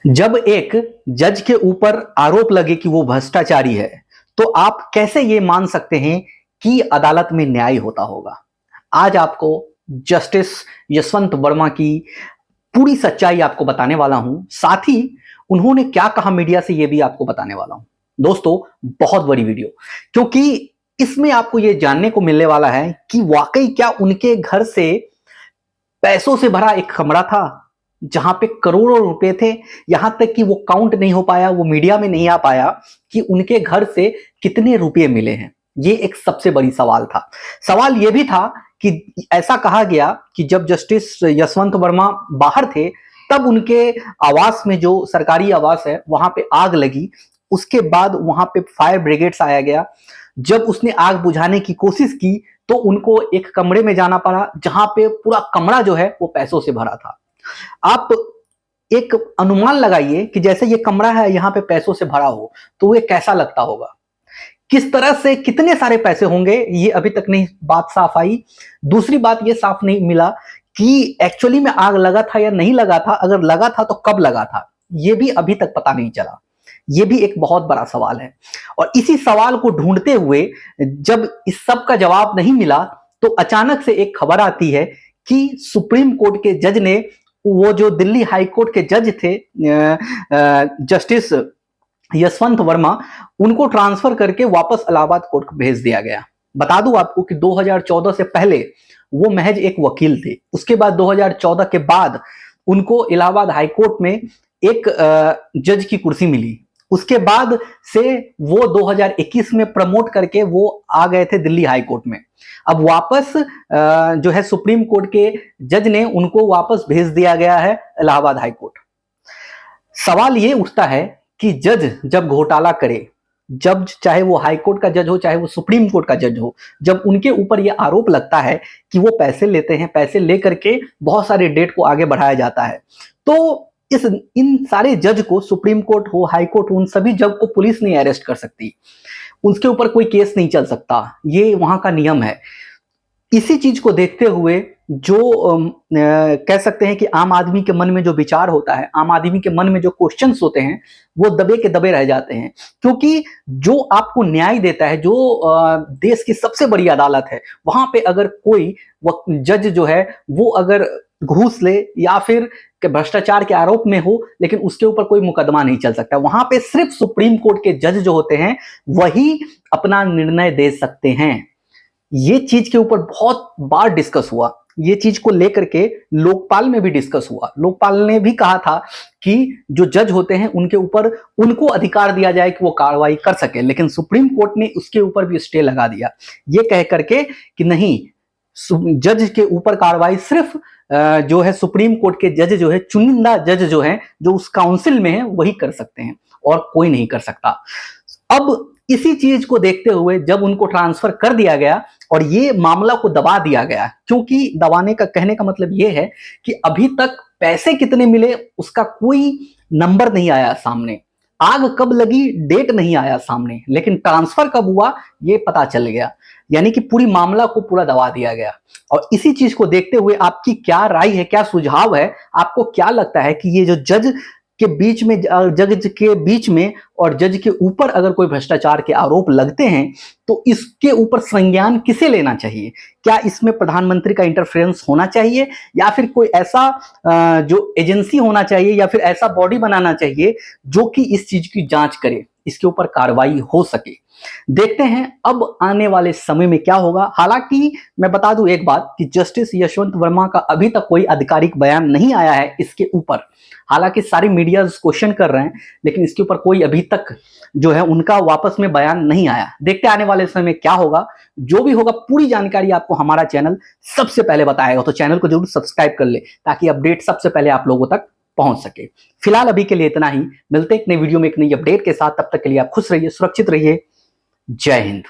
जब एक जज के ऊपर आरोप लगे कि वो भ्रष्टाचारी है, तो आप कैसे ये मान सकते हैं कि अदालत में न्याय होता होगा? आज आपको जस्टिस यशवंत वर्मा की पूरी सच्चाई आपको बताने वाला हूं। साथ ही उन्होंने क्या कहा मीडिया से, ये भी आपको बताने वाला हूं। दोस्तों, बहुत बड़ी वीडियो, क्योंकि इसमें आपको ये जानने को मिलने वाला है कि वाकई क्या उनके घर से पैसों से भरा एक कमरा था जहां पे करोड़ों रुपए थे। यहां तक कि वो काउंट नहीं हो पाया, वो मीडिया में नहीं आ पाया कि उनके घर से कितने रुपए मिले हैं। ये एक सबसे बड़ी सवाल था। सवाल ये भी था कि ऐसा कहा गया कि जब जस्टिस यशवंत वर्मा बाहर थे, तब उनके आवास में, जो सरकारी आवास है, वहां पे आग लगी। उसके बाद वहां पे फायर ब्रिगेड्स आया गया। जब उसने आग बुझाने की कोशिश की तो उनको एक कमरे में जाना पड़ा जहां पे पूरा कमरा जो है वो पैसों से भरा था। आप एक अनुमान लगाइए कि जैसे ये कमरा है, यहां पे पैसों से भरा हो तो ये कैसा लगता होगा, किस तरह से, कितने सारे पैसे होंगे, ये अभी तक नहीं बात साफ आई। दूसरी बात ये साफ नहीं मिला कि एक्चुअली में आग लगा था या नहीं लगा था। अगर लगा था तो कब लगा था, ये भी अभी तक पता नहीं चला। ये भी एक बहुत बड़ा सवाल है। और इसी सवाल को ढूंढते हुए जब इस सब का जवाब नहीं मिला, तो अचानक से एक खबर आती है कि सुप्रीम कोर्ट के जज ने, वो जो दिल्ली हाई कोर्ट के जज थे जस्टिस यशवंत वर्मा, उनको ट्रांसफर करके वापस इलाहाबाद कोर्ट को भेज दिया गया। बता दूं आपको कि 2014 से पहले वो महज एक वकील थे। उसके बाद 2014 के बाद उनको इलाहाबाद हाई कोर्ट में एक जज की कुर्सी मिली। उसके बाद से वो 2021 में प्रमोट करके वो आ गए थे दिल्ली हाई कोर्ट में। अब वापस जो है सुप्रीम कोर्ट के जज ने उनको वापस भेज दिया गया है इलाहाबाद हाई कोर्ट। सवाल ये उठता है कि जज जब घोटाला करे, जब चाहे वो हाई कोर्ट का जज हो, चाहे वो सुप्रीम कोर्ट का जज हो, जब उनके ऊपर ये आरोप लगता है कि वो पैसे लेते हैं, पैसे लेकर के बहुत सारे डेट को आगे बढ़ाया जाता है, तो इन सारे जज को, सुप्रीम कोर्ट हो, हाई कोर्ट हो, उन सभी जज को पुलिस नहीं अरेस्ट कर सकती, उसके ऊपर कोई केस नहीं चल सकता। ये वहां का नियम है। इसी चीज को देखते हुए जो कह सकते हैं कि आम आदमी के मन में जो विचार होता है, आम आदमी के मन में जो क्वेश्चंस होते हैं, वो दबे के दबे रह जाते हैं। क्योंकि जो आपको न्याय देता है, जो देश की सबसे बड़ी अदालत है, वहां पे अगर कोई जज जो है वो अगर घूस ले या फिर भ्रष्टाचार के आरोप में हो, लेकिन उसके ऊपर कोई मुकदमा नहीं चल सकता। वहां पे सिर्फ सुप्रीम कोर्ट के जज जो होते हैं वही अपना निर्णय दे सकते हैं। ये चीज के ऊपर बहुत बार डिस्कस हुआ। ये चीज को लेकर के लोकपाल में भी डिस्कस हुआ। लोकपाल ने भी कहा था कि जो जज होते हैं उनके ऊपर उनको अधिकार दिया जाए कि वो कार्रवाई कर सके, लेकिन सुप्रीम कोर्ट ने उसके ऊपर भी स्टे लगा दिया, ये कह करके कि नहीं, जज के ऊपर कार्रवाई सिर्फ जो है सुप्रीम कोर्ट के जज जो है, चुनिंदा जज जो है, जो उस काउंसिल में है, वही कर सकते हैं और कोई नहीं कर सकता। अब इसी चीज को देखते हुए जब उनको ट्रांसफर कर दिया गया और ये मामला को दबा दिया गया, क्योंकि दबाने का कहने का मतलब ये है कि अभी तक पैसे कितने मिले उसका कोई नंबर नहीं आया सामने, आग कब लगी डेट नहीं आया सामने, लेकिन ट्रांसफर कब हुआ ये पता चल गया। यानी कि पूरी मामला को पूरा दबा दिया गया। और इसी चीज को देखते हुए आपकी क्या राय है, क्या सुझाव है? आपको क्या लगता है कि ये जो जज के बीच में, जज के बीच में और जज के ऊपर अगर कोई भ्रष्टाचार के आरोप लगते हैं तो इसके ऊपर संज्ञान किसे लेना चाहिए? क्या इसमें प्रधानमंत्री का इंटरफेरेंस होना चाहिए, या फिर कोई ऐसा जो एजेंसी होना चाहिए, या फिर ऐसा बॉडी बनाना चाहिए जो कि इस चीज की जांच करे, इसके ऊपर कार्रवाई हो सके? देखते हैं अब आने वाले समय में क्या होगा। हालांकि मैं बता दूं एक बात कि जस्टिस यशवंत वर्मा का अभी तक कोई आधिकारिक बयान नहीं आया है इसके ऊपर। हालांकि सारी मीडिया क्वेश्चन कर रहे हैं, लेकिन इसके ऊपर कोई अभी तक जो है उनका वापस में बयान नहीं आया। देखते आने वाले समय में क्या होगा। जो भी होगा पूरी जानकारी आपको हमारा चैनल सबसे पहले बताएगा, तो चैनल को जरूर सब्सक्राइब कर ले ताकि अपडेट सबसे पहले आप लोगों तक पहुंच सके। फिलहाल अभी के लिए इतना ही। मिलते हैं एक नई वीडियो में एक नई अपडेट के साथ। तब तक के लिए आप खुश रहिए, सुरक्षित रहिए। जय हिंद।